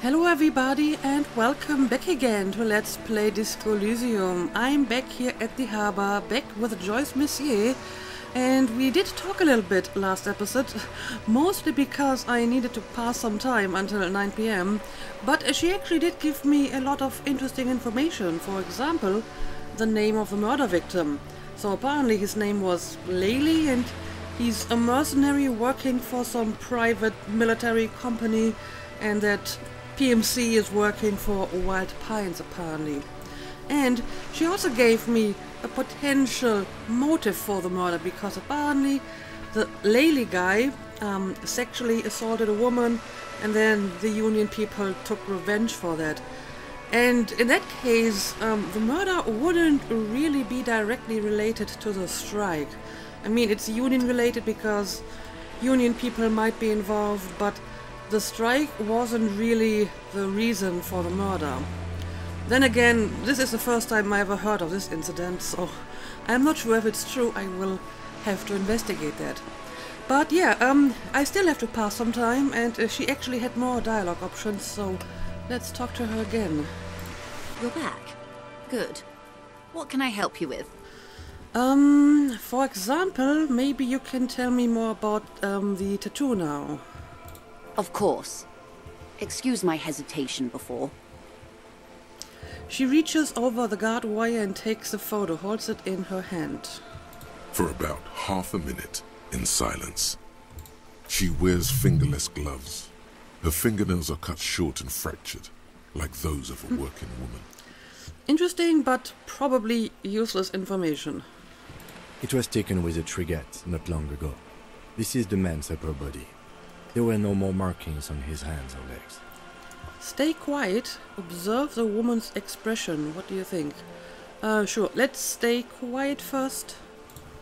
Hello everybody and welcome back again to Let's Play Disco Elysium. I'm back here at the harbor, back with Joyce Messier, and we did talk a little bit last episode, mostly because I needed to pass some time until 9 p.m, but she actually did give me a lot of interesting information. For example, the name of the murder victim. So apparently his name was Laley and he's a mercenary working for some private military company, and that PMC is working for Wild Pines apparently. And she also gave me a potential motive for the murder, because apparently the Laley guy sexually assaulted a woman and then the Union people took revenge for that. And in that case, the murder wouldn't really be directly related to the strike. I mean, it's Union related because Union people might be involved, but the strike wasn't really the reason for the murder. Then again, this is the first time I ever heard of this incident, so I'm not sure if it's true. I will have to investigate that. But yeah, I still have to pass some time, and she actually had more dialogue options, so let's talk to her again. You're back. Good. What can I help you with? For example, maybe you can tell me more about the tattoo now. Of course. Excuse my hesitation before. She reaches over the guard wire and takes the photo, holds it in her hand. For about half a minute, in silence. She wears fingerless gloves. Her fingernails are cut short and fractured, like those of a working woman. Interesting, but probably useless information. It was taken with a trigette not long ago. This is the man's upper body. There were no more markings on his hands or legs. Stay quiet. Observe the woman's expression. What do you think? Sure. Let's stay quiet first.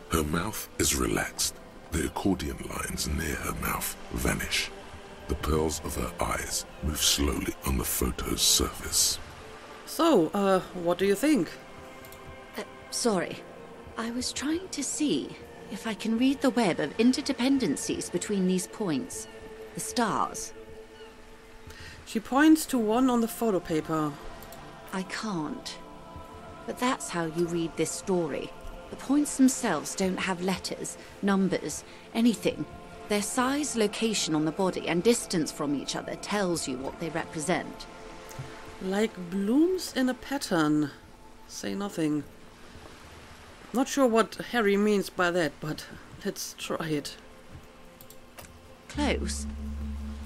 Her mouth is relaxed. The accordion lines near her mouth vanish. The pearls of her eyes move slowly on the photo's surface. So, what do you think? Sorry. I was trying to see if I can read the web of interdependencies between these points. The stars. She points to one on the photo paper. I can't. But that's how you read this story. The points themselves don't have letters, numbers, anything. Their size, location on the body, and distance from each other tells you what they represent. Like blooms in a pattern. Say nothing. Not sure what Harry means by that, but let's try it. Close.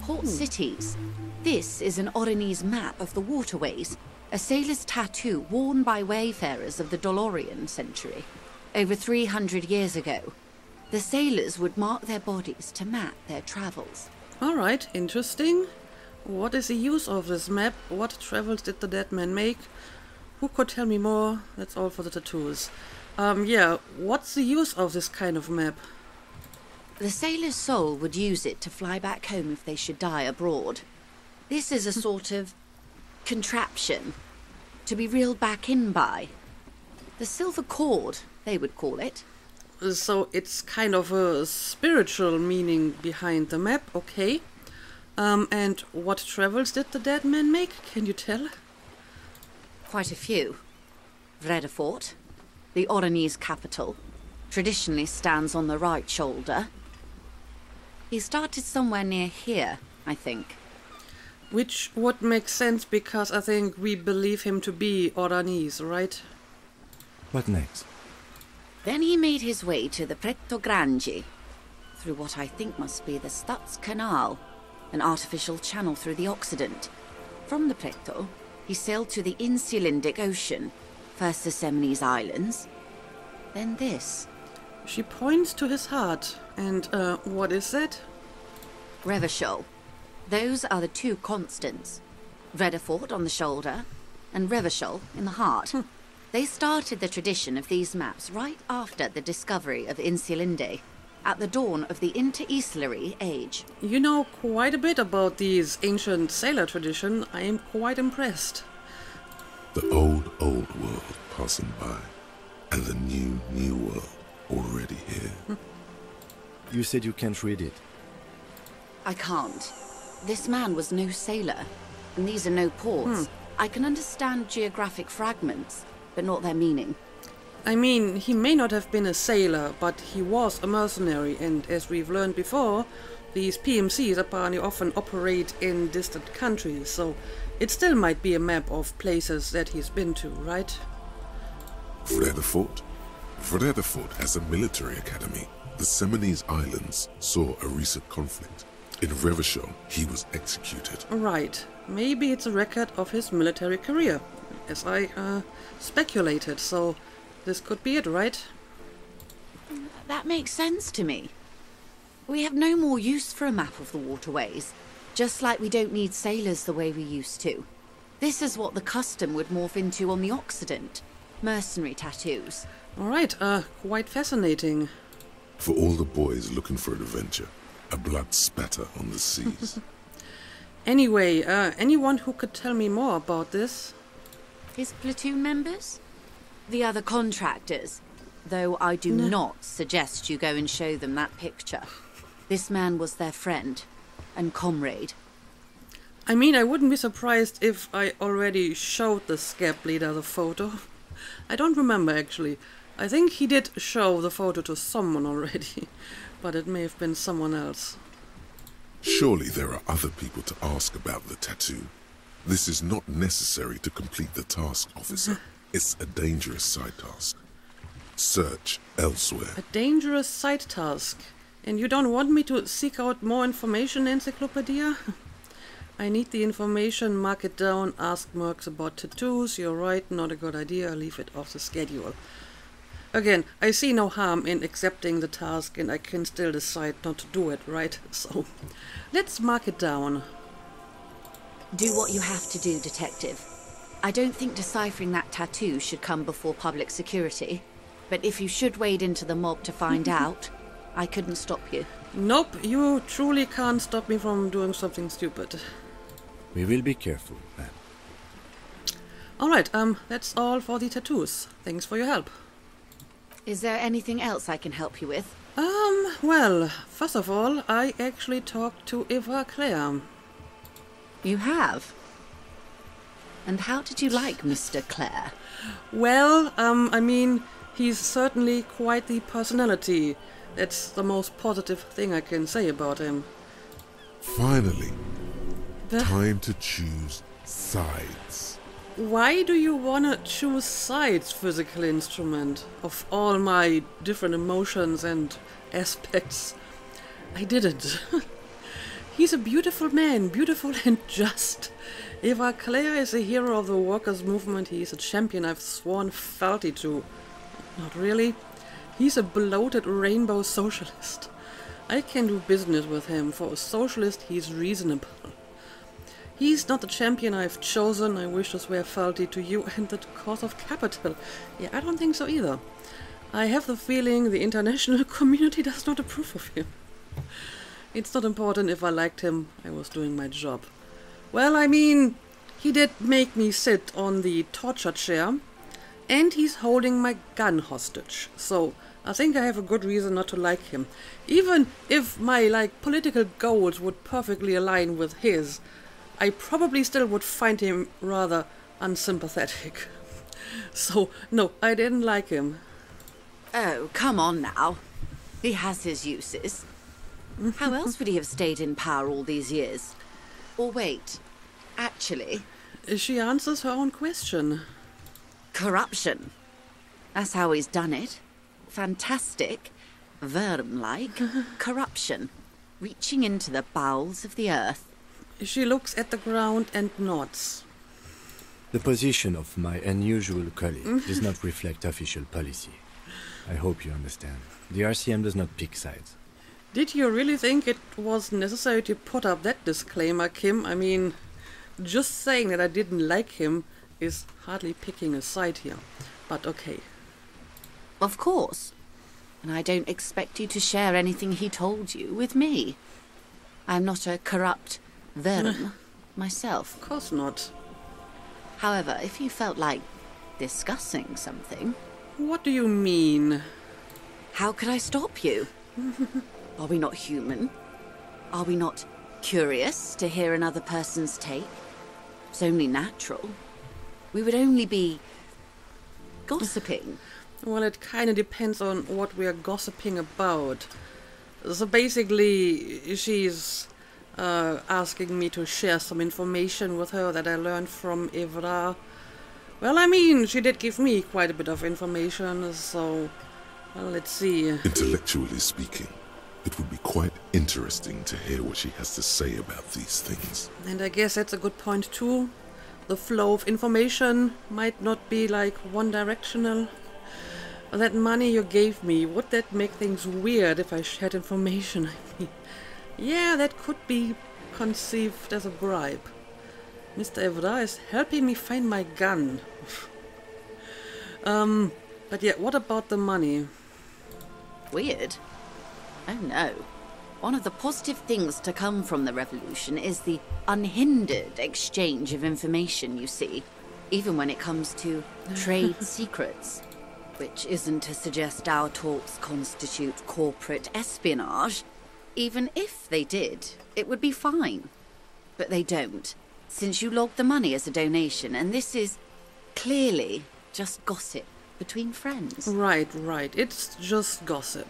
Port cities. This is an Oronese map of the waterways, a sailor's tattoo worn by wayfarers of the Dolorian century. Over 300 years ago, the sailors would mark their bodies to map their travels. Alright, interesting. What is the use of this map? What travels did the dead man make? Who could tell me more? That's all for the tattoos. Yeah, what's the use of this kind of map? The sailor's soul would use it to fly back home if they should die abroad. This is a sort of contraption to be reeled back in by. The silver cord, they would call it. So it's kind of a spiritual meaning behind the map, okay. And what travels did the dead man make? Can you tell? Quite a few. Vredefort, the Oronese capital, traditionally stands on the right shoulder. He started somewhere near here, I think. Which would make sense, because I think we believe him to be Oronese, right? What next? Then he made his way to the Pretto Grande, through what I think must be the Stutz Canal, an artificial channel through the Occident. From the Pretto, he sailed to the Insulindic Ocean, first the Semines Islands, then this. She points to his heart. And, what is that? Revachol. Those are the two constants. Vredefort on the shoulder, and Revachol in the heart. They started the tradition of these maps right after the discovery of Insulinde, at the dawn of the Interinsulary Age. You know quite a bit about these ancient sailor tradition. I am quite impressed. The old world passing by, and the new world already here. You said you can't read it. I can't. This man was no sailor, And these are no ports. I can understand geographic fragments, but not their meaning. I mean, he may not have been a sailor, but he was a mercenary, and as we've learned before, these PMCs apparently often operate in distant countries, so it still might be a map of places that he's been to, right? Vredefort? Vredefort has a military academy. The Seminoles Islands saw a recent conflict. In Revachol, he was executed. Right. Maybe it's a record of his military career, as I speculated, so this could be it, right? That makes sense to me. We have no more use for a map of the waterways, just like we don't need sailors the way we used to. This is what the custom would morph into on the Occident. Mercenary tattoos. Alright, quite fascinating. For all the boys looking for an adventure, a blood spatter on the seas. Anyway, anyone who could tell me more about this? His platoon members? The other contractors. Though I do not suggest you go and show them that picture. This man was their friend and comrade. I mean, I wouldn't be surprised if I already showed the scab leader the photo. I don't remember, actually. I think he did show the photo to someone already, but it may have been someone else. Surely there are other people to ask about the tattoo. This is not necessary to complete the task, officer. It's a dangerous side task. Search elsewhere. A dangerous side task. And you don't want me to seek out more information, Encyclopedia? I need the information, mark it down, ask Mercs about tattoos. You're right, not a good idea, leave it off the schedule. Again, I see no harm in accepting the task, and I can still decide not to do it, right? So, let's mark it down. Do what you have to do, Detective. I don't think deciphering that tattoo should come before public security. But if you should wade into the mob to find out, I couldn't stop you. Nope, you truly can't stop me from doing something stupid. We will be careful, then. Alright, that's all for the tattoos. Thanks for your help. Is there anything else I can help you with? Well, first of all, I actually talked to Eva Claire. You have? And how did you like Mr. Clare? Well, I mean, he's certainly quite the personality. That's the most positive thing I can say about him. Finally, time to choose sides. Why do you want to choose sides, physical instrument? Of all my different emotions and aspects, I didn't. He's a beautiful man, beautiful and just. Eva Claire is a hero of the workers' movement. He's a champion I've sworn fealty to. Not really. He's a bloated rainbow socialist. I can do business with him. For a socialist, he's reasonable. He's not the champion I've chosen. I wish to swear fealty to you and the cause of capital. Yeah, I don't think so either. I have the feeling the international community does not approve of him. It's not important if I liked him. I was doing my job. Well, I mean, he did make me sit on the torture chair, and he's holding my gun hostage. So I think I have a good reason not to like him. Even if my, political goals would perfectly align with his, I probably still would find him rather unsympathetic. So, no, I didn't like him. Oh, come on now. He has his uses. How else would he have stayed in power all these years? Or wait, actually... She answers her own question. Corruption. That's how he's done it. Fantastic, worm-like corruption. Reaching into the bowels of the earth. She looks at the ground and nods. The position of my unusual colleague does not reflect official policy. I hope you understand. The RCM does not pick sides. Did you really think it was necessary to put up that disclaimer, Kim? I mean, just saying that I didn't like him is hardly picking a side here. But okay. Of course. And I don't expect you to share anything he told you with me. I'm not a corrupt worm myself. Of course not. However, if you felt like discussing something... What do you mean? How could I stop you? Are we not human? Are we not curious to hear another person's take? It's only natural. We would only be gossiping. Well, it kind of depends on what we are gossiping about. So basically, she's asking me to share some information with her that I learned from Evra. Well, I mean, she did give me quite a bit of information, so... Well, let's see. Intellectually speaking, it would be quite interesting to hear what she has to say about these things. And I guess that's a good point too. The flow of information might not be like one-directional. That money you gave me, would that make things weird if I shared information? I mean, yeah, that could be conceived as a bribe. Mr. Evra is helping me find my gun. But yeah, what about the money? Weird? Oh no. One of the positive things to come from the revolution is the unhindered exchange of information, you see, even when it comes to trade secrets. Which isn't to suggest our talks constitute corporate espionage. Even if they did, it would be fine. But they don't, since you logged the money as a donation, and this is clearly just gossip between friends. Right. It's just gossip.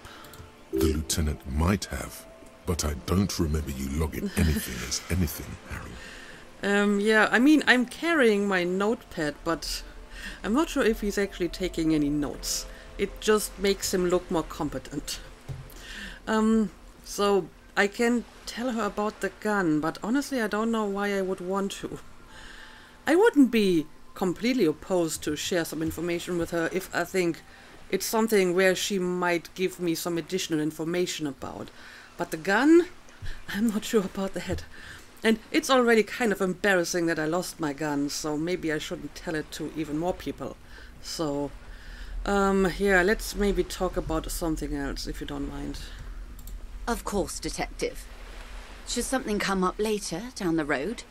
The lieutenant might have, but I don't remember you logging anything as anything, Harry. Yeah, I mean, I'm carrying my notepad, but I'm not sure if he's actually taking any notes. It just makes him look more competent. So I can tell her about the gun, but honestly I don't know why I would want to. I wouldn't be completely opposed to share some information with her if I think it's something where she might give me some additional information about. But the gun? I'm not sure about that. And it's already kind of embarrassing that I lost my gun, so maybe I shouldn't tell it to even more people. So, yeah, let's maybe talk about something else, if you don't mind. Of course, Detective. Should something come up later, down the road,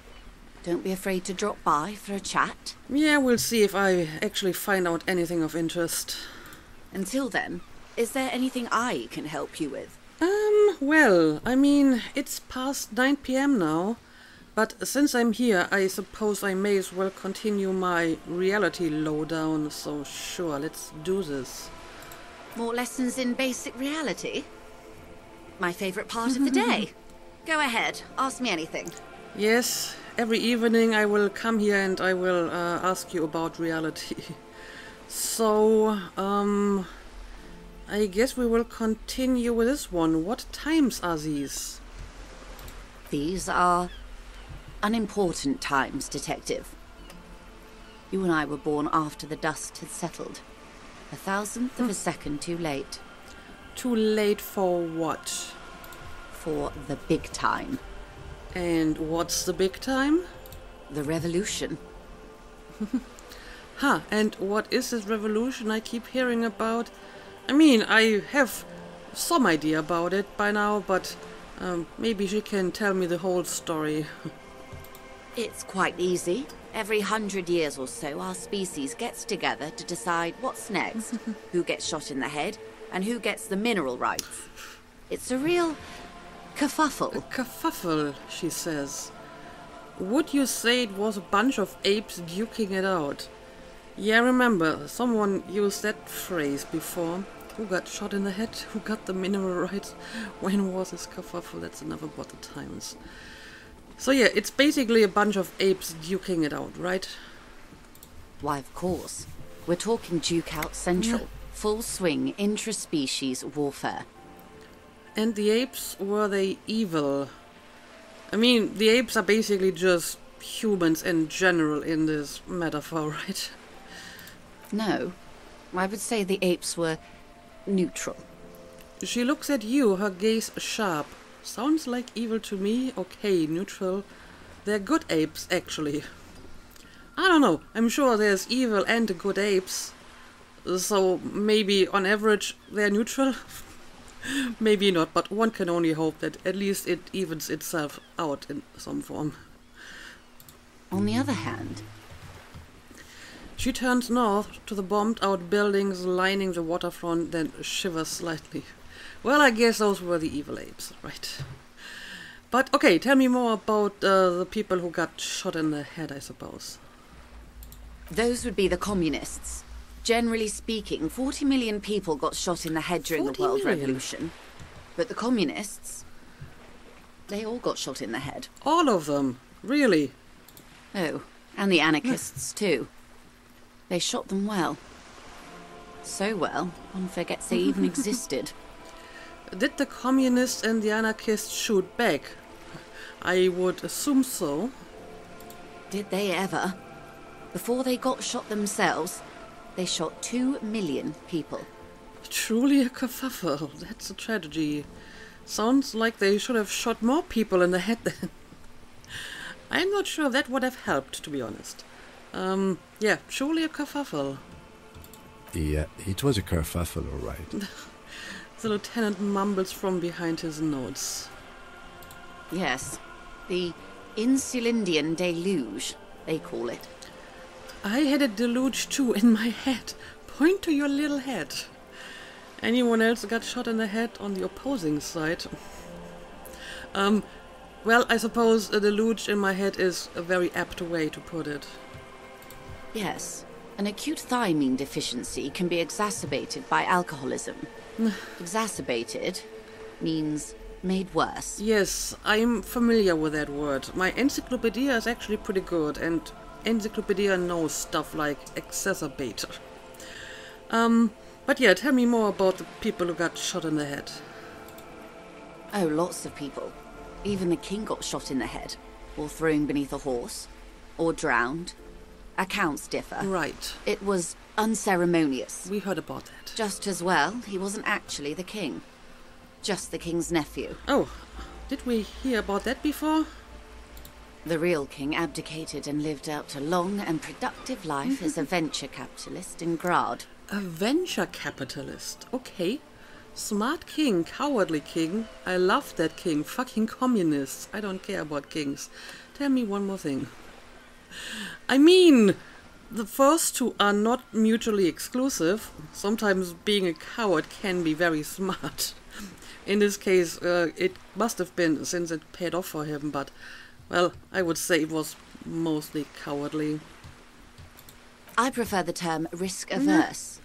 don't be afraid to drop by for a chat. Yeah, we'll see if I actually find out anything of interest. Until then, is there anything I can help you with? Well, I mean, it's past 9 p.m. now, but since I'm here, I suppose I may as well continue my reality lowdown, so sure, let's do this. More lessons in basic reality? My favorite part of the day. Go ahead, ask me anything. Yes, every evening I will come here and I will ask you about reality. So, I guess we will continue with this one. What times are these? These are unimportant times, Detective. You and I were born after the dust had settled. 1,000th of a second too late. Too late for what? For the big time. And what's the big time? The revolution. Huh, and what is this revolution I keep hearing about? I mean, I have some idea about it by now, but maybe she can tell me the whole story. It's quite easy. Every 100 years or so, our species gets together to decide what's next, who gets shot in the head, and who gets the mineral rights. It's a real kerfuffle. A kerfuffle, she says. Would you say it was a bunch of apes duking it out? Yeah, remember, someone used that phrase before. Who got shot in the head? Who got the mineral rights? When was this kerfuffle? That's enough about the times. So yeah, it's basically a bunch of apes duking it out, right? Why, of course. We're talking Duke Out Central. Yeah. Full swing, intra-species warfare. And the apes, were they evil? I mean, the apes are basically just humans in general in this metaphor, right? No. I would say the apes were neutral. She looks at you, her gaze sharp. Sounds like evil to me. Okay, neutral. They're good apes, actually. I don't know. I'm sure there's evil and good apes. So maybe on average they're neutral? Maybe not, but one can only hope that at least it evens itself out in some form. On the other hand... She turns north to the bombed-out buildings lining the waterfront, then shivers slightly. Well, I guess those were the evil apes, right? But okay, tell me more about the people who got shot in the head, I suppose. Those would be the communists. Generally speaking, 40 million people got shot in the head during the 40 World million? Revolution. But the communists, they all got shot in the head. All of them? Really? Oh, and the anarchists too. They shot them well. So well, one forgets they even existed. Did the communists and the anarchists shoot back? I would assume so. Did they ever? Before they got shot themselves, they shot 2 million people. Truly a kerfuffle. That's a tragedy. Sounds like they should have shot more people in the head then. I'm not sure that would have helped, to be honest. Yeah, truly a kerfuffle. Yeah, it was a kerfuffle, all right. The lieutenant mumbles from behind his notes. Yes, the Insulindian deluge, they call it. I had a deluge too in my head. Point to your little head. Anyone else got shot in the head on the opposing side? Well, I suppose a deluge in my head is a very apt way to put it. Yes, an acute thiamine deficiency can be exacerbated by alcoholism. Exacerbated means made worse. Yes, I'm familiar with that word. My encyclopedia is actually pretty good, and encyclopedia knows stuff like exacerbate. But yeah, tell me more about the people who got shot in the head. Oh, lots of people. Even the king got shot in the head, or thrown beneath a horse, or drowned. Accounts differ. Right. It was unceremonious. We heard about that. Just as well, he wasn't actually the king. Just the king's nephew. Oh, did we hear about that before? The real king abdicated and lived out a long and productive life as a venture capitalist in Grad. A venture capitalist. Okay. Smart king, cowardly king. I love that king. Fucking communists. I don't care about kings. Tell me one more thing. I mean, the first two are not mutually exclusive. Sometimes being a coward can be very smart. In this case, it must have been, since it paid off for him, but, well, I would say it was mostly cowardly. I prefer the term risk-averse.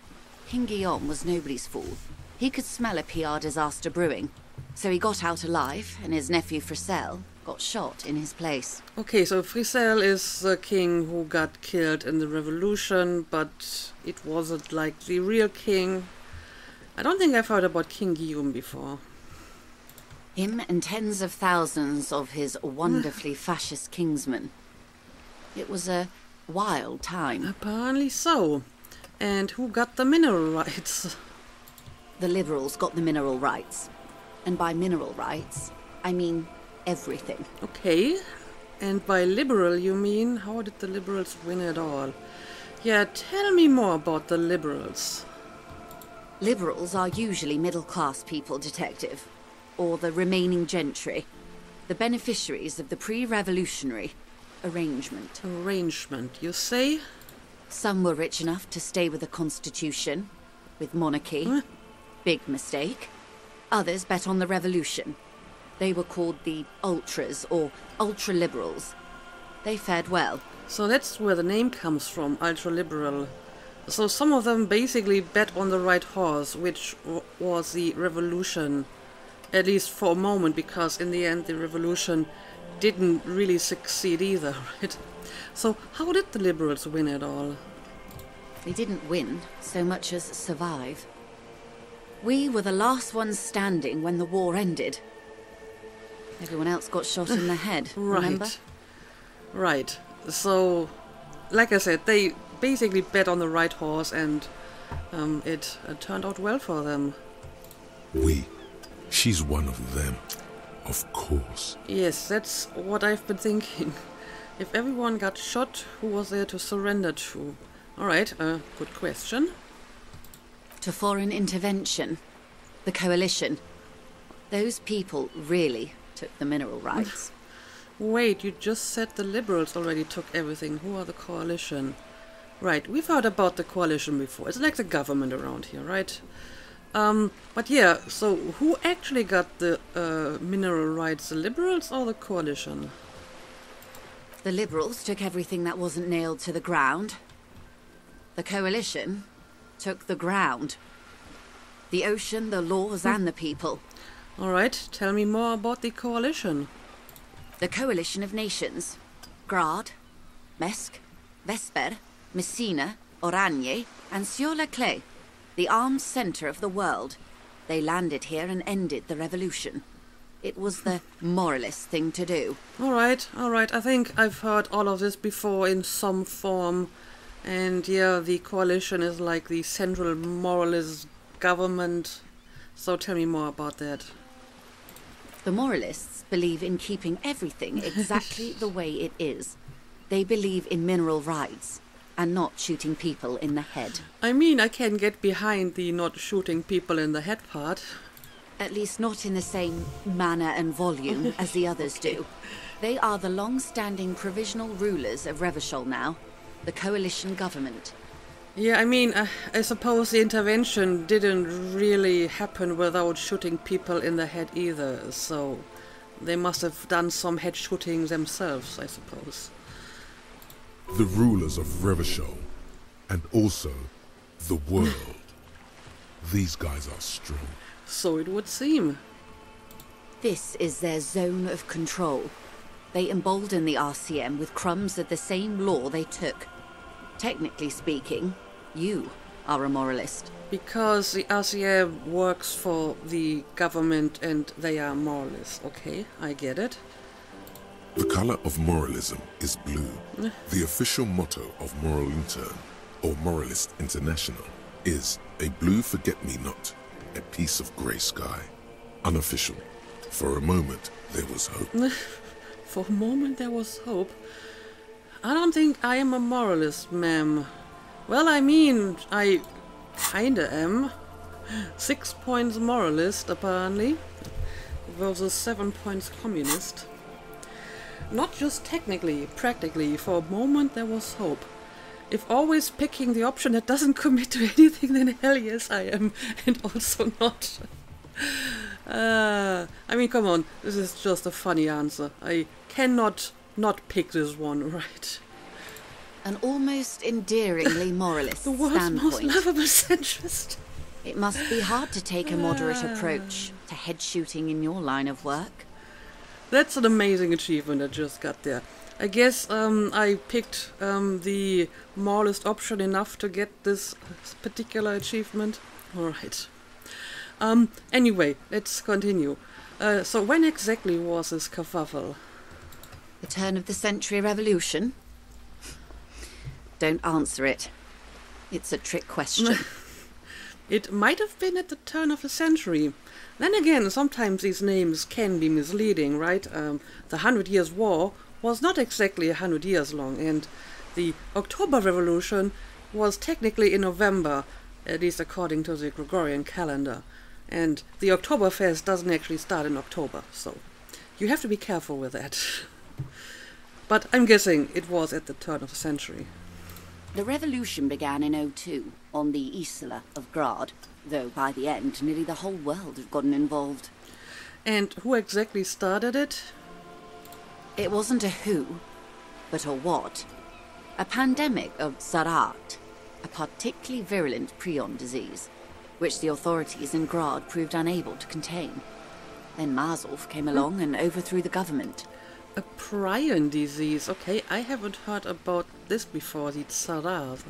King Guillaume was nobody's fool. He could smell a PR disaster brewing, so he got out alive, and his nephew Fricelle got shot in his place. Okay, so Fricelle is the king who got killed in the revolution, but it wasn't like the real king. I don't think I've heard about King Guillaume before. Him and tens of thousands of his wonderfully fascist kingsmen. It was a wild time. Apparently so. And who got the mineral rights? The liberals got the mineral rights. And by mineral rights, I mean everything. Okay. And by liberal you mean, how did the liberals win it all? Yeah, tell me more about the liberals. Liberals are usually middle-class people, Detective. Or the remaining gentry. The beneficiaries of the pre-revolutionary arrangement. Arrangement, you say? Some were rich enough to stay with the Constitution, with monarchy. Huh? Big mistake. Others bet on the revolution. They were called the ultras, or ultra-liberals. They fared well. So that's where the name comes from, ultra-liberal. So some of them basically bet on the right horse, which was the revolution. At least for a moment, because in the end the revolution didn't really succeed either, right? So how did the liberals win it all? They didn't win so much as survive. We were the last ones standing when the war ended. Everyone else got shot in the head, remember? Right. So, like I said, they basically bet on the right horse, and it turned out well for them. She's one of them. Of course. Yes, that's what I've been thinking. If everyone got shot, who was there to surrender to? Alright, good question. To foreign intervention. The coalition. Those people really took the mineral rights. Wait, you just said the liberals already took everything. Who are the coalition? Right, we've heard about the coalition before. It's like the government around here, right? But yeah, so who actually got the mineral rights, the Liberals or the Coalition? The Liberals took everything that wasn't nailed to the ground. The Coalition took the ground. The ocean, the laws, and the people. Alright, tell me more about the Coalition. The Coalition of Nations. Grad, Mesk, Vesper, Messina, Oranje, and Sur-le-Clay. The armed centre of the world. They landed here and ended the revolution. It was the moralist thing to do. Alright. I think I've heard all of this before in some form. And yeah, the Coalition is like the central moralist government. So tell me more about that. The moralists believe in keeping everything exactly the way it is. They believe in mineral rights and not shooting people in the head. I mean, I can get behind the not shooting people in the head part. At least not in the same manner and volume as the others do. They are the long-standing provisional rulers of Revachol now, the coalition government. Yeah, I mean, I suppose the intervention didn't really happen without shooting people in the head either, so they must have done some head shooting themselves, I suppose. The rulers of Revachol, and also the world. These guys are strong. So it would seem. This is their zone of control. They embolden the RCM with crumbs of the same law they took. Technically speaking, you are a moralist. Because the RCM works for the government and they are moralists, okay? I get it. The color of moralism is blue. The official motto of Moral Intern, or Moralist International, is a blue forget-me-not, a piece of grey sky. Unofficial. For a moment, there was hope. For a moment there was hope. I don't think I am a moralist, ma'am. Well, I mean, I kinda am. 6 points moralist, apparently, versus 7 points communist. Not just technically, practically, for a moment there was hope. If always picking the option that doesn't commit to anything, then hell yes I am, and also not. I mean, come on, this is just a funny answer. I cannot not pick this one, right? An almost endearingly moralist The world's most standpoint. lovable centrist. It must be hard to take a moderate approach to head shooting in your line of work. That's an amazing achievement I just got there. I guess I picked the moralist option enough to get this particular achievement. Alright. Anyway, let's continue. So when exactly was this kerfuffle? The turn of the century revolution? Don't answer it. It's a trick question. It might have been at the turn of the century. Then again, sometimes these names can be misleading, right? The 100 Years' War was not exactly 100 years long, and the October Revolution was technically in November, at least according to the Gregorian calendar. And the Oktoberfest doesn't actually start in October, so you have to be careful with that. But I'm guessing it was at the turn of the century. The revolution began in 02 on the Isla of Grad, though by the end nearly the whole world had gotten involved. And who exactly started it? It wasn't a who, but a what. A pandemic of Sarat, a particularly virulent prion disease, which the authorities in Grad proved unable to contain. Then Mazov came along and overthrew the government. A prion disease. Okay, I haven't heard about this before, the Tsarath.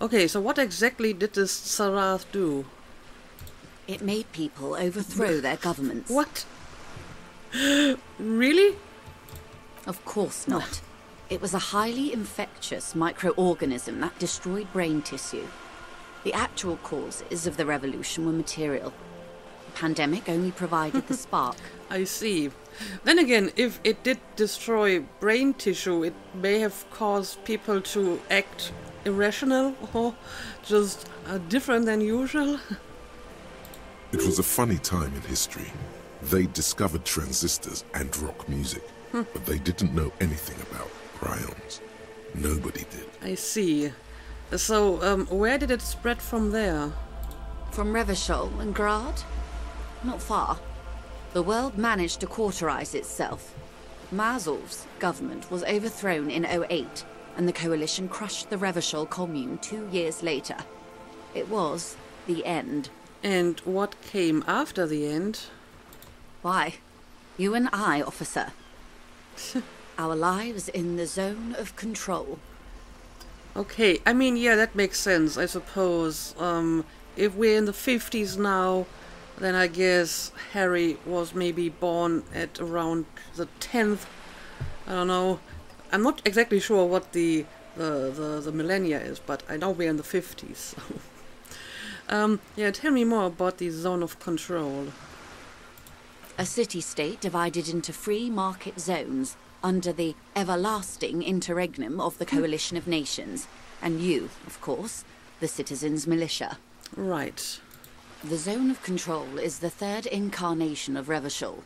Okay, so what exactly did this Tsarath do? It made people overthrow their governments. What? Really? Of course not. It was a highly infectious microorganism that destroyed brain tissue. The actual causes of the revolution were material. The pandemic only provided the spark. I see. Then again, if it did destroy brain tissue, it may have caused people to act irrational or just different than usual. It was a funny time in history. They discovered transistors and rock music, but they didn't know anything about prions. Nobody did. I see. So, where did it spread from there? from Revachol and Grad? Not far. The world managed to cauterize itself. Mazov's government was overthrown in '08, and the coalition crushed the Revachol commune 2 years later. It was the end. And what came after the end? Why? You and I, officer. Our lives in the zone of control. Okay, I mean, yeah, that makes sense, I suppose. If we're in the 50s now, then I guess Harry was maybe born at around the 10th. I don't know. I'm not exactly sure what the millennia is, but I know we're in the 50s. Yeah, tell me more about the zone of control. A city-state divided into free market zones under the everlasting interregnum of the Coalition of Nations, and you, of course, the citizens' militia. Right. The zone of control is the third incarnation of Revachol,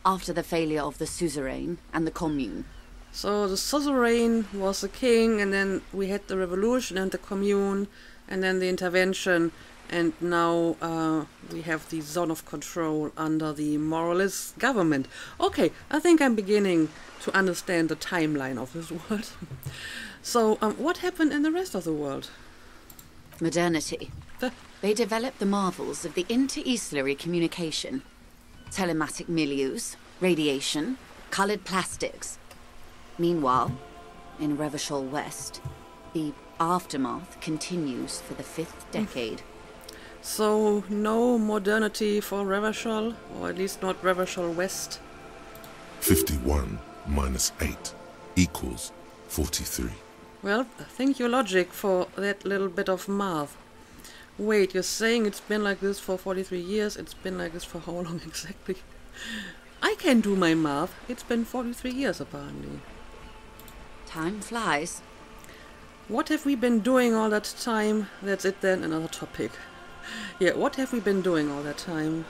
after the failure of the suzerain and the commune. So the suzerain was the king, and then we had the revolution and the commune, and then the intervention, and now we have the zone of control under the moralist government. Okay, I think I'm beginning to understand the timeline of this world. So, what happened in the rest of the world? Modernity. They developed the marvels of the inter-eastlery communication. Telematic milieus, radiation, coloured plastics. Meanwhile, in Revachol West, the aftermath continues for the 5th decade. So, no modernity for Revachol, or at least not Revachol West? 51 minus 8 equals 43. Well, thank you, logic, for that little bit of math. Wait, you're saying it's been like this for 43 years? It's been like this for how long exactly? I can do my math. It's been 43 years, apparently. Time flies. What have we been doing all that time? That's it then, another topic. Yeah, what have we been doing all that time?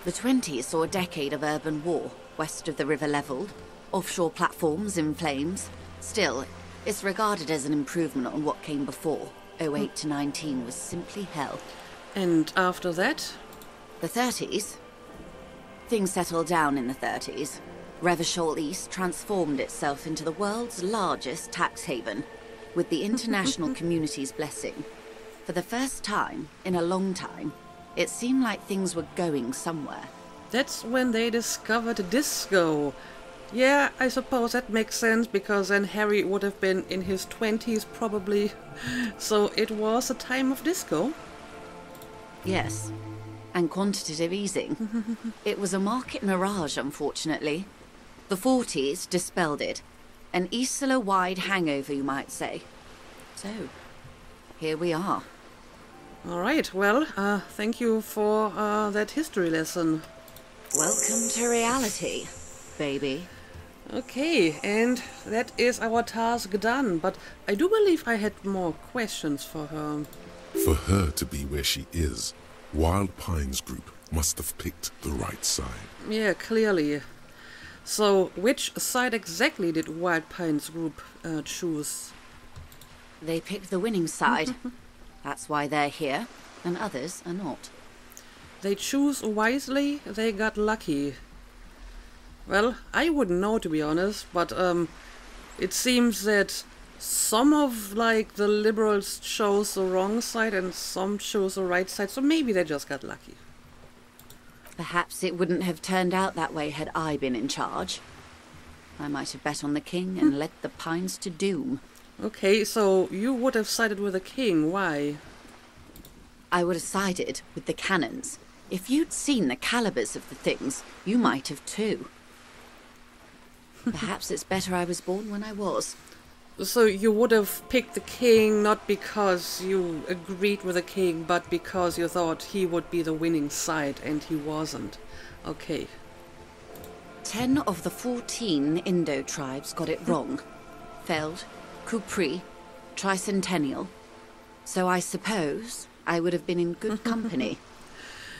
The 20s saw a decade of urban war, west of the river leveled, offshore platforms in flames. Still, it's regarded as an improvement on what came before. '08 to 19 was simply hell. And after that? The 30s? Things settled down in the 30s. Revachol East transformed itself into the world's largest tax haven, with the international community's blessing. For the first time in a long time, it seemed like things were going somewhere. That's when they discovered disco. Yeah, I suppose that makes sense, because then Harry would have been in his 20s probably. So it was a time of disco? Yes, and quantitative easing. It was a market mirage, unfortunately. The 40s dispelled it. An Isola-wide hangover, you might say. So, here we are. All right, well, thank you for that history lesson. Welcome to reality, baby. Okay, and that is our task done, but I do believe I had more questions for her. For her to be where she is, Wild Pines Group must have picked the right side. Yeah, clearly. So, which side exactly did Wild Pines Group choose? They picked the winning side. That's why they're here, and others are not. They choose wisely, they got lucky. Well, I wouldn't know, to be honest, but it seems that some of, like, the liberals chose the wrong side and some chose the right side, so maybe they just got lucky. Perhaps it wouldn't have turned out that way had I been in charge. I might have bet on the king and led the Pines to doom. Okay, so you would have sided with the king. Why? I would have sided with the cannons. If you'd seen the calibers of the things, you might have too. Perhaps it's better I was born when I was. So you would have picked the king not because you agreed with the king, but because you thought he would be the winning side, and he wasn't. Okay. 10 of the 14 Indo tribes got it wrong. Feld, Kupri, Tricentennial. So I suppose I would have been in good company.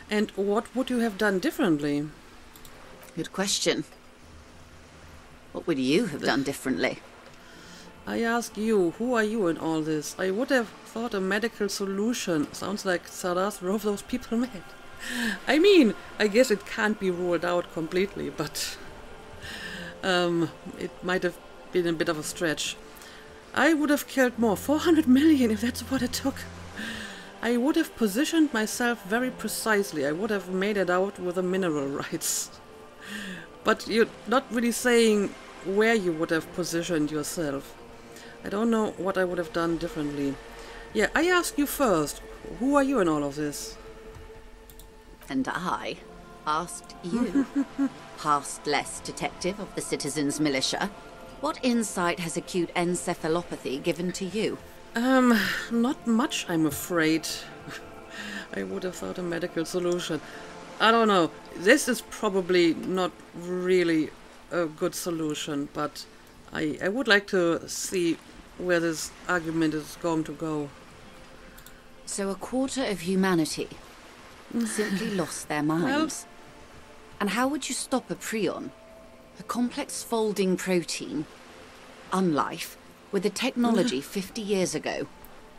And what would you have done differently? Good question. What would you have done differently? I ask you, who are you in all this? I would have thought a medical solution. Sounds like Saras drove those people mad. I mean, I guess it can't be ruled out completely, but it might have been a bit of a stretch. I would have killed more, 400 million if that's what it took. I would have positioned myself very precisely. I would have made it out with the mineral rights. But you're not really saying where you would have positioned yourself. I don't know what I would have done differently. Yeah, I ask you first, who are you in all of this? And I asked you, past less detective of the Citizens Militia, what insight has acute encephalopathy given to you? Not much, I'm afraid. I would have thought a medical solution. I don't know. This is probably not really a good solution, but I would like to see where this argument is going to go. So a quarter of humanity simply lost their minds. And how would you stop a prion, a complex folding protein, unlife, with a technology 50 years ago?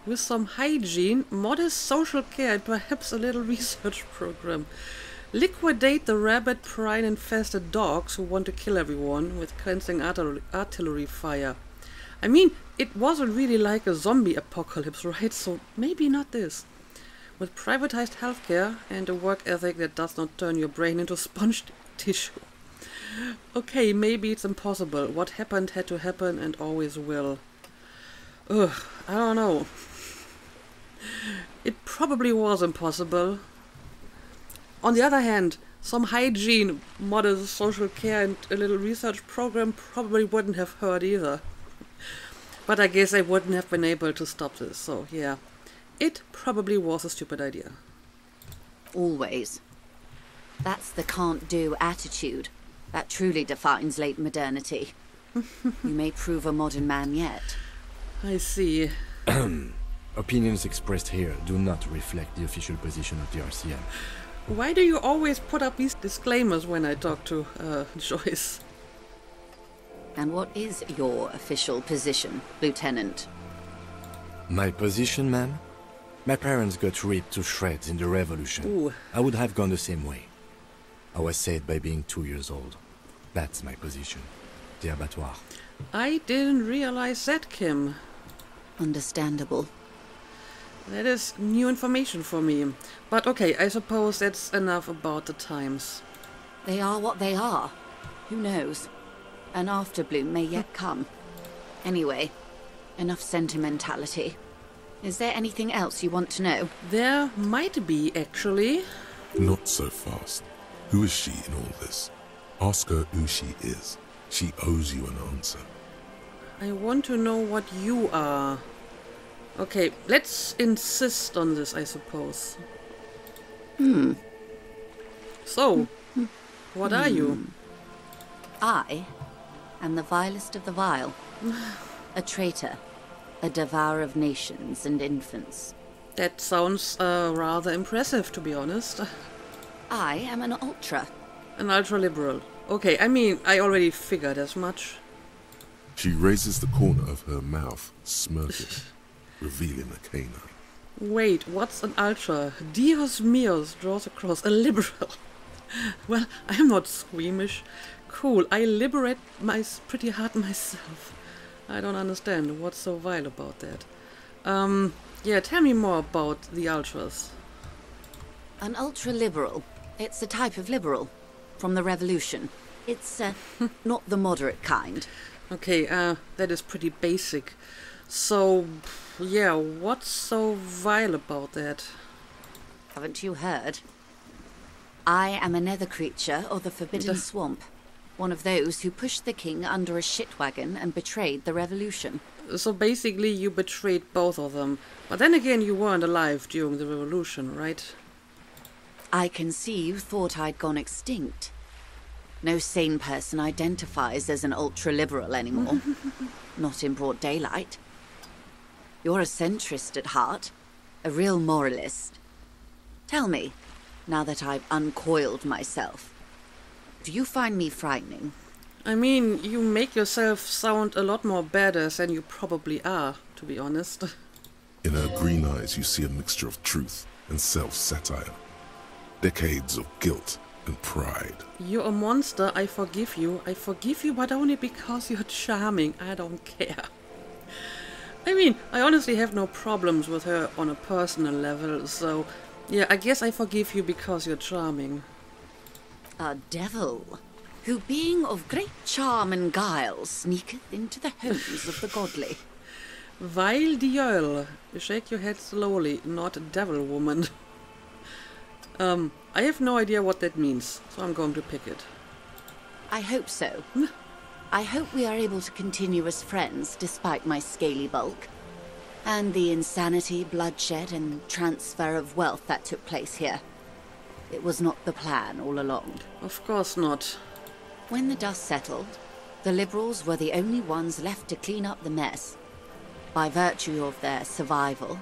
With some hygiene, modest social care, and perhaps a little research program. Liquidate the rabid, pride-infested dogs who want to kill everyone with cleansing artillery fire. I mean, it wasn't really like a zombie apocalypse, right? So maybe not this. With privatized healthcare and a work ethic that does not turn your brain into sponge tissue. Okay, maybe it's impossible. What happened had to happen and always will. Ugh, I don't know. It probably was impossible. On the other hand, some hygiene, modest social care and a little research program probably wouldn't have hurt either. But I guess I wouldn't have been able to stop this, so yeah. It probably was a stupid idea. Always. That's the can't-do attitude that truly defines late modernity. You may prove a modern man yet. I see. Opinions expressed here do not reflect the official position of the RCM. Why do you always put up these disclaimers when I talk to Joyce? And what is your official position, Lieutenant? My position, ma'am? My parents got ripped to shreds in the revolution. Ooh. I would have gone the same way. I was saved by being 2 years old. That's my position. The abattoir. I didn't realize that, Kim. Understandable. That is new information for me. But okay, I suppose that's enough about the times. They are what they are. Who knows? An afterbloom may yet come. Anyway, enough sentimentality. Is there anything else you want to know? There might be, actually. Not so fast. Who is she in all this? Ask her who she is. She owes you an answer. I want to know what you are. Okay, let's insist on this, I suppose. So, what are you? I am the vilest of the vile. A traitor. A devourer of nations and infants. That sounds rather impressive, to be honest. I am an ultra. An ultra-liberal. Okay, I mean, I already figured as much. She raises the corner of her mouth, smirking, revealing a canine. Wait, what's an ultra? Dios míos draws across. A liberal. Well, I'm not squeamish. Cool, I liberate my pretty heart myself. I don't understand what's so vile about that. Yeah, tell me more about the ultras. An ultra-liberal. It's a type of liberal. From the revolution. It's, not the moderate kind. Okay, that is pretty basic. So, yeah, what's so vile about that? Haven't you heard? I am a nether creature of the Forbidden Swamp. One of those who pushed the king under a shit wagon and betrayed the revolution. So basically you betrayed both of them. But then again, you weren't alive during the revolution, right? I can see you thought I'd gone extinct. No sane person identifies as an ultra-liberal anymore. Not in broad daylight. You're a centrist at heart. A real moralist. Tell me, now that I've uncoiled myself, do you find me frightening? I mean, you make yourself sound a lot more badass than you probably are, to be honest. In her green eyes, you see a mixture of truth and self-satire. Decades of guilt and pride. You're a monster, I forgive you. I forgive you, but only because you're charming. I don't care. I mean, I honestly have no problems with her on a personal level, so yeah, I guess I forgive you because you're charming. A devil, who being of great charm and guile, sneaketh into the homes of the godly. Vile Diol. Shake your head slowly, not devil woman. I have no idea what that means, so I'm going to pick it. I hope so. I hope we are able to continue as friends despite my scaly bulk, and the insanity, bloodshed, and transfer of wealth that took place here. It was not the plan all along. Of course not. When the dust settled, the Liberals were the only ones left to clean up the mess. By virtue of their survival,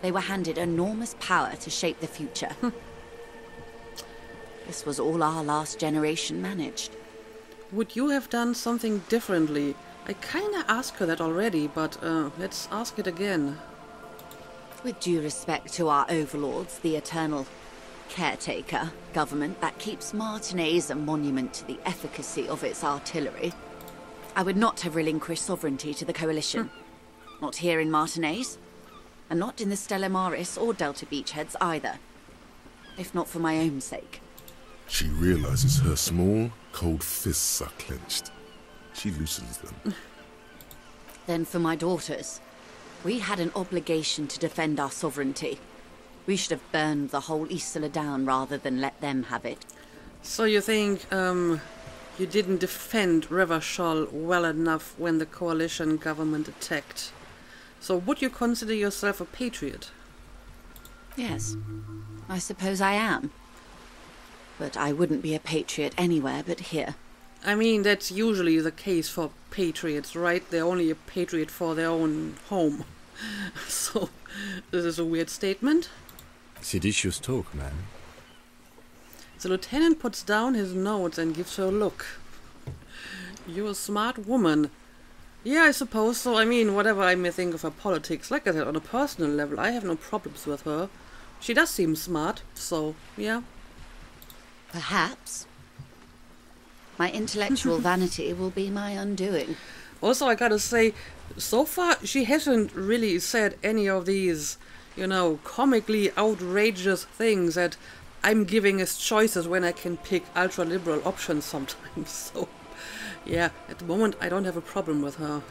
they were handed enormous power to shape the future. This was all our last generation managed. Would you have done something differently? I kinda asked her that already, but let's ask it again. With due respect to our overlords, the eternal caretaker government that keeps Martinez a monument to the efficacy of its artillery, I would not have relinquished sovereignty to the coalition. Not here in Martinez, and not in the Stella Maris or Delta Beachheads either. If not for my own sake. She realizes her small, cold fists are clenched. She loosens them. Then for my daughters. We had an obligation to defend our sovereignty. We should have burned the whole Isla down rather than let them have it. So you think, you didn't defend Revachol well enough when the coalition government attacked. So would you consider yourself a patriot? Yes, I suppose I am. But I wouldn't be a patriot anywhere but here. I mean, that's usually the case for patriots, right? They're only a patriot for their own home. So, this is a weird statement. Seditious talk, man. The lieutenant puts down his notes and gives her a look. You're a smart woman. Yeah, I suppose so. I mean, whatever I may think of her politics, like I said, on a personal level, I have no problems with her. She does seem smart, so, yeah. Perhaps. My intellectual vanity will be my undoing. Also, I gotta say, so far she hasn't really said any of these, you know, comically outrageous things that I'm giving as choices when I can pick ultra-liberal options sometimes. So, yeah, at the moment I don't have a problem with her.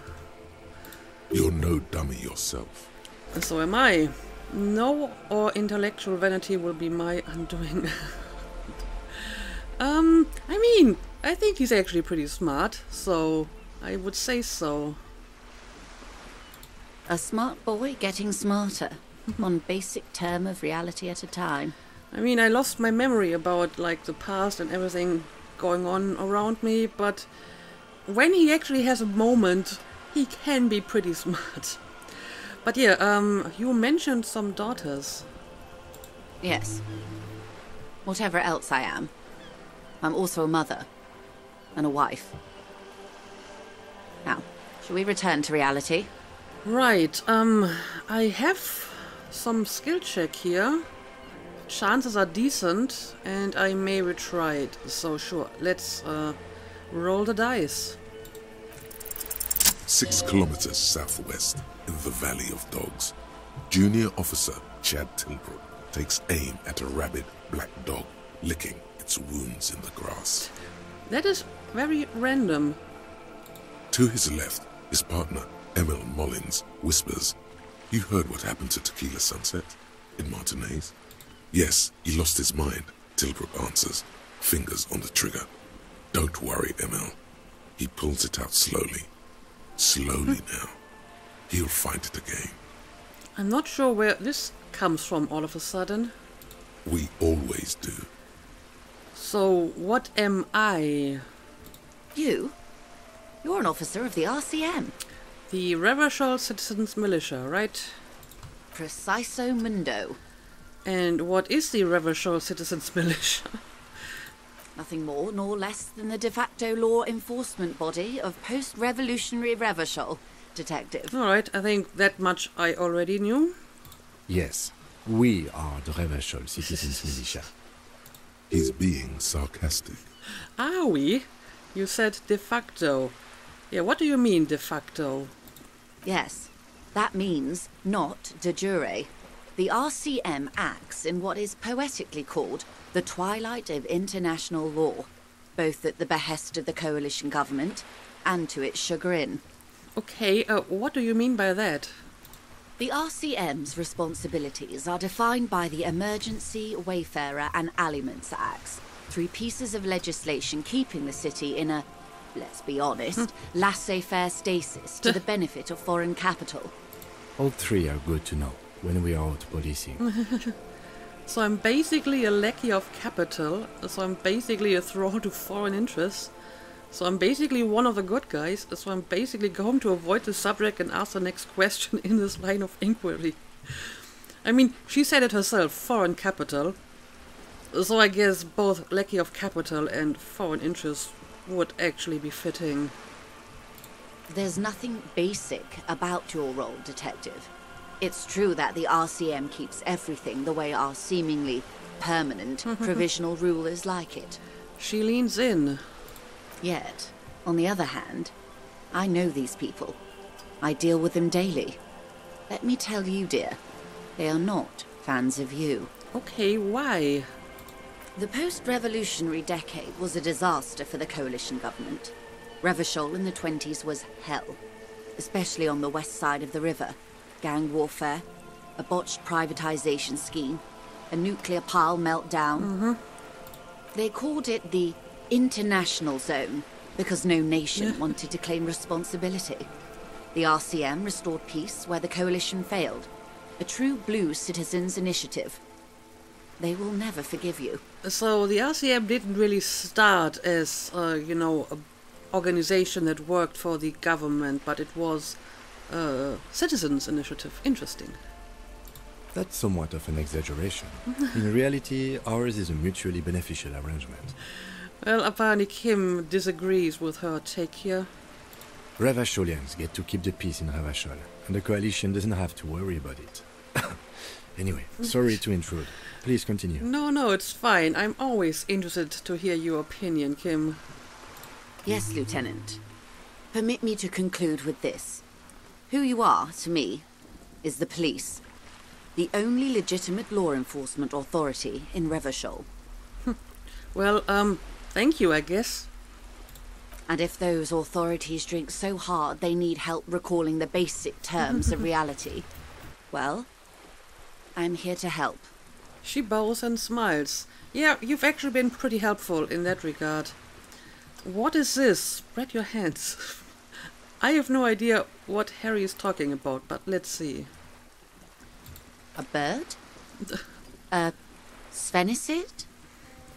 You're no dummy yourself. And so am I. No, or intellectual vanity will be my undoing. I mean, I think he's actually pretty smart, so I would say so. A smart boy getting smarter, one basic term of reality at a time. I mean, I lost my memory about, like, the past and everything going on around me, but when he actually has a moment, he can be pretty smart. But yeah, you mentioned some daughters. Yes. Whatever else I am, I'm also a mother and a wife. Now, shall we return to reality? Right, I have some skill check here. Chances are decent, and I may retry it. So sure, let's roll the dice. 6 kilometers southwest, in the Valley of Dogs, Junior Officer Chad Tilbrook takes aim at a rabid black dog licking its wounds in the grass. That is very random. To his left, his partner, Emil Mullins, whispers, "You heard what happened to Tequila Sunset in Martinez?" "Yes, he lost his mind," Tilbrook answers, fingers on the trigger. "Don't worry, Emil." He pulls it out slowly. Slowly now. He'll find it again. I'm not sure where this comes from all of a sudden. We always do. So, what am I? You? You're an officer of the RCM. The Revachol Citizens Militia, right? Preciso mundo. And what is the Revachol Citizens Militia? Nothing more nor less than the de facto law enforcement body of post-revolutionary Revachol, Detective. All right, I think that much I already knew. Yes, we are the Revachol Citizens Militia. He's being sarcastic. Are we? You said de facto. Yeah, what do you mean de facto? Yes, that means not de jure. The RCM acts in what is poetically called the twilight of international law, both at the behest of the coalition government and to its chagrin. Okay, what do you mean by that? The RCM's responsibilities are defined by the Emergency, Wayfarer and Aliments Acts, 3 pieces of legislation keeping the city in a, let's be honest, laissez-faire stasis to the benefit of foreign capital. All 3 are good to know when we are out policing. So I'm basically a lackey of capital, so I'm basically a thrall to foreign interests, so I'm basically one of the good guys, so I'm basically going to avoid the subject and ask the next question in this line of inquiry. I mean, she said it herself, foreign capital, so I guess both lackey of capital and foreign interests would actually be fitting. There's nothing basic about your role, Detective. It's true that the RCM keeps everything the way our seemingly permanent provisional rulers like it. She leans in. Yet, on the other hand, I know these people. I deal with them daily. Let me tell you, dear, they are not fans of you. Okay, why? The post-revolutionary decade was a disaster for the coalition government. Revachol in the 20s was hell, especially on the west side of the river. Gang warfare, a botched privatization scheme, a nuclear pile meltdown. They called it the international zone because no nation wanted to claim responsibility. The RCM restored peace where the coalition failed. A true blue citizens' initiative. They will never forgive you. So the RCM didn't really start as, you know, an organization that worked for the government, but it was a citizens' initiative. Interesting. That's somewhat of an exaggeration. In reality, ours is a mutually beneficial arrangement. Well, apparently Kim disagrees with her take here. Revacholians get to keep the peace in Revachol, and the coalition doesn't have to worry about it. Anyway, sorry to intrude. Please continue. No, it's fine. I'm always interested to hear your opinion, Kim. Yes, Lieutenant. Permit me to conclude with this. Who you are, to me, is the police. The only legitimate law enforcement authority in Revachol. Well, thank you, I guess. And if those authorities drink so hard they need help recalling the basic terms of reality, well, I'm here to help. She bows and smiles. Yeah, you've actually been pretty helpful in that regard. What is this? Spread your hands. I have no idea what Harry is talking about, but let's see. A bird? A sphenicid?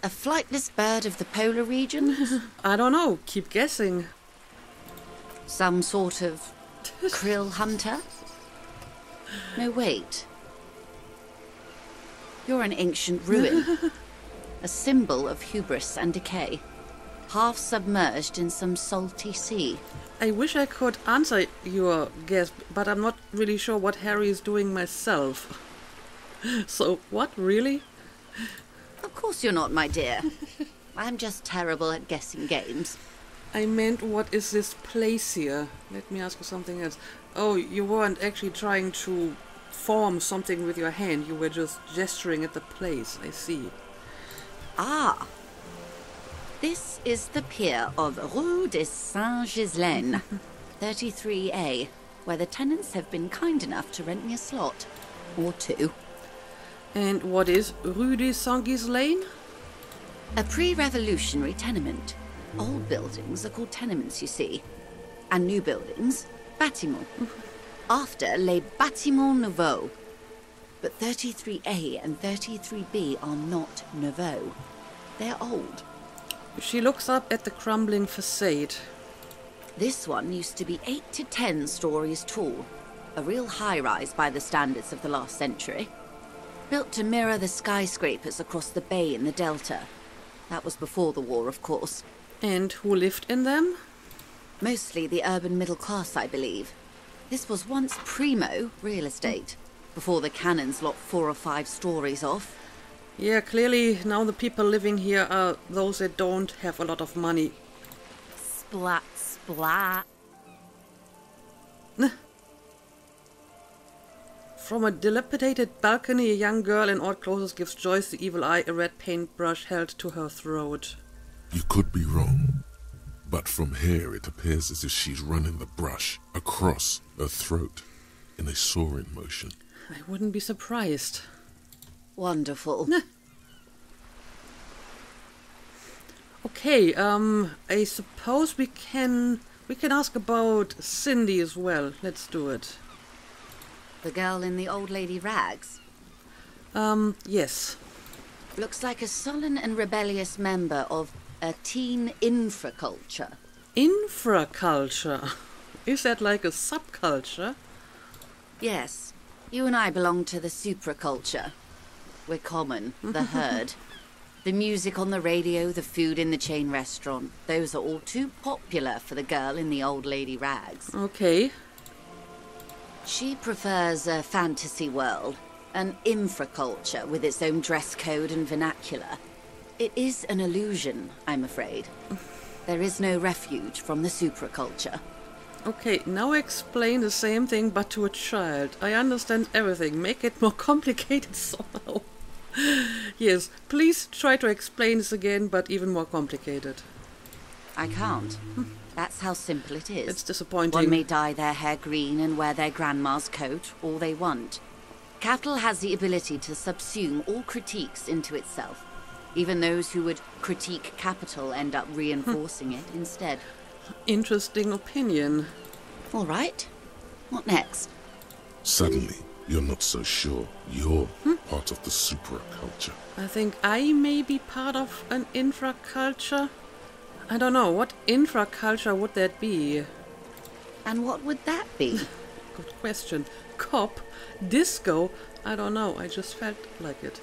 A flightless bird of the polar regions? I don't know. Keep guessing. Some sort of krill hunter? No, wait. You're an ancient ruin. A symbol of hubris and decay. Half submerged in some salty sea. I wish I could answer your guess, but I'm not really sure what Harry is doing myself. So, what, really? Of course you're not, my dear. I'm just terrible at guessing games. I meant, what is this place here? Let me ask you something else. Oh, you weren't actually trying to form something with your hand. You were just gesturing at the place. I see. Ah. This is the pier of Rue de Saint-Ghislaine, 33A, where the tenants have been kind enough to rent me a slot. Or 2. And what is Rue de Saint-Ghislaine? A pre-revolutionary tenement. Old buildings are called tenements, you see. And new buildings, bâtiments. After les bâtiments nouveaux. But 33A and 33B are not nouveaux. They're old. She looks up at the crumbling facade. This one used to be 8 to 10 stories tall. A real high-rise by the standards of the last century. Built to mirror the skyscrapers across the bay in the delta. That was before the war, of course. And who lived in them? Mostly the urban middle class, I believe. This was once primo real estate, before the cannons lopped 4 or 5 stories off. Yeah, clearly now the people living here are those that don't have a lot of money. Splat, splat. From a dilapidated balcony, a young girl in odd clothes gives Joyce the evil eye, a red paintbrush held to her throat. You could be wrong, but from here it appears as if she's running the brush across her throat in a soaring motion. I wouldn't be surprised. Wonderful. Okay, I suppose we can ask about Cindy as well. Let's do it. The girl in the old lady rags? Yes. Looks like a sullen and rebellious member of a teen infraculture. Infraculture? Is that like a subculture? Yes. You and I belong to the supraculture. We're common, the herd. The music on the radio, the food in the chain restaurant, those are all too popular for the girl in the old lady rags. Okay. She prefers a fantasy world, an infraculture with its own dress code and vernacular. It is an illusion, I'm afraid. There is no refuge from the supraculture. Okay, now explain the same thing but to a child. I understand everything. Make it more complicated somehow. Yes, please try to explain this again, but even more complicated. I can't. That's how simple it is. It's disappointing. One may dye their hair green and wear their grandma's coat, all they want. Capital has the ability to subsume all critiques into itself. Even those who would critique capital end up reinforcing it instead. Interesting opinion. All right. What next? Suddenly, you're not so sure you're part of the supraculture. I think I may be part of an infraculture. I don't know, what infraculture would that be? And what would that be? Good question. Cop? Disco? I don't know, I just felt like it.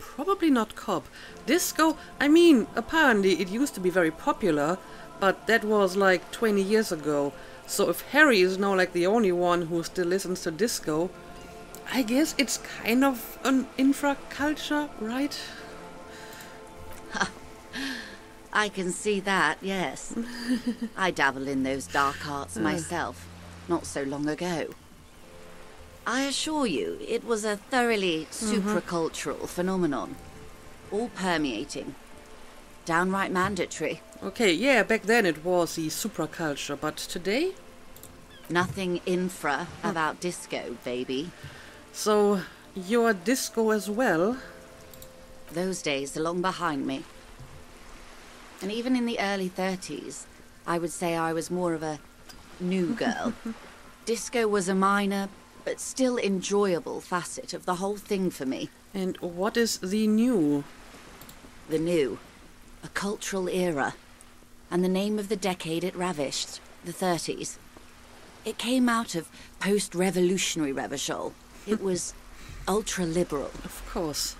Probably not cop. Disco? I mean, apparently it used to be very popular, but that was like 20 years ago. So if Harry is now like the only one who still listens to disco, I guess it's kind of an infraculture, right? I can see that, yes. I dabble in those dark arts myself, not so long ago. I assure you, it was a thoroughly supracultural phenomenon. All permeating. Downright mandatory. Okay, yeah, back then it was the supraculture, but today? Nothing infra about disco, baby. So, you're disco as well? Those days are long behind me. And even in the early 30s, I would say I was more of a new girl. Disco was a minor, but still enjoyable facet of the whole thing for me. And what is the new? The new. A cultural era. And the name of the decade it ravished, the 30s. It came out of post-revolutionary revachol. It was ultra-liberal. Of course.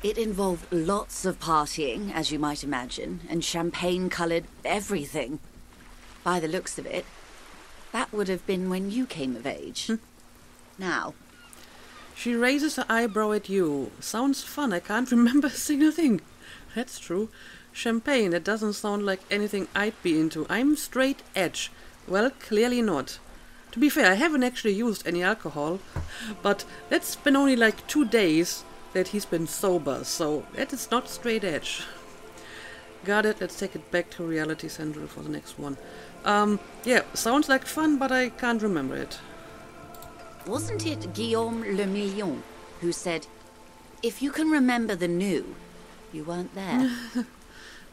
It involved lots of partying, as you might imagine, and champagne-coloured everything. By the looks of it, that would have been when you came of age. Now. She raises her eyebrow at you. Sounds fun, I can't remember a single thing. That's true. Champagne, that doesn't sound like anything I'd be into. I'm straight edge. Well, clearly not. To be fair, I haven't actually used any alcohol, but that's been only like 2 days that he's been sober, so that is not straight edge. Got it, let's take it back to Reality Central for the next one. Yeah, sounds like fun, but I can't remember it. Wasn't it Guillaume Le Million who said, if you can remember the new, you weren't there?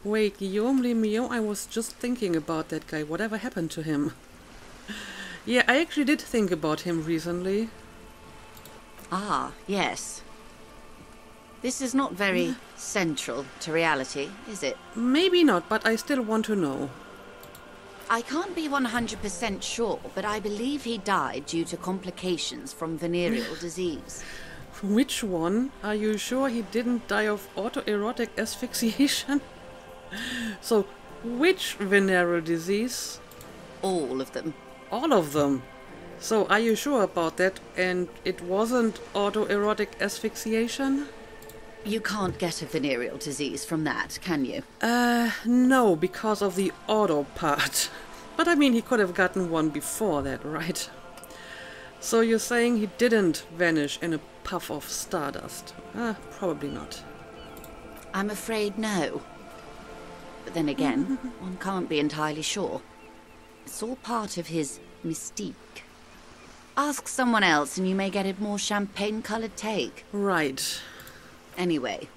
Wait, Guillaume Le Million, I was just thinking about that guy. Whatever happened to him? Yeah, I actually did think about him recently. Ah, yes. This is not very central to reality, is it? Maybe not, but I still want to know. I can't be 100% sure, but I believe he died due to complications from venereal disease. Which one? Are you sure he didn't die of autoerotic asphyxiation? So, which venereal disease? All of them. All of them. So, are you sure about that? And it wasn't autoerotic asphyxiation? You can't get a venereal disease from that, can you? No, because of the auto part. But I mean, he could have gotten one before that, right? So you're saying he didn't vanish in a puff of stardust? Probably not. I'm afraid no. But then again, one can't be entirely sure. It's all part of his mystique. Ask someone else and you may get a more champagne-coloured take. Right. Anyway,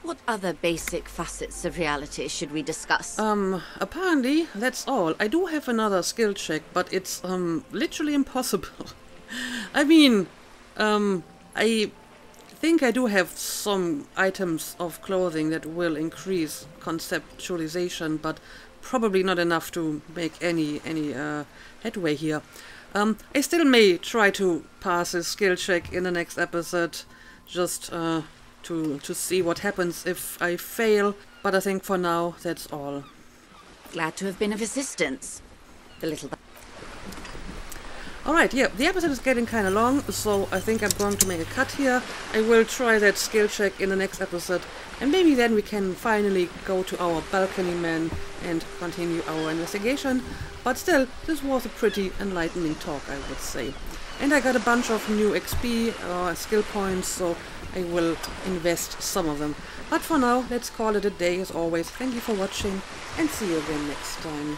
what other basic facets of reality should we discuss? Apparently, that's all. I do have another skill check, but it's, literally impossible. I mean, I think I do have some items of clothing that will increase conceptualization, but probably not enough to make any headway here. I still may try to pass a skill check in the next episode, just to see what happens if I fail, but I think for now that's all. Glad to have been of assistance. The little... Alright, yeah, the episode is getting kind of long, so I think I'm going to make a cut here. I will try that skill check in the next episode, and maybe then we can finally go to our balcony man and continue our investigation. But still, this was a pretty enlightening talk, I would say. And I got a bunch of new XP, skill points, so I will invest some of them. But for now, let's call it a day as always. Thank you for watching, and see you again next time.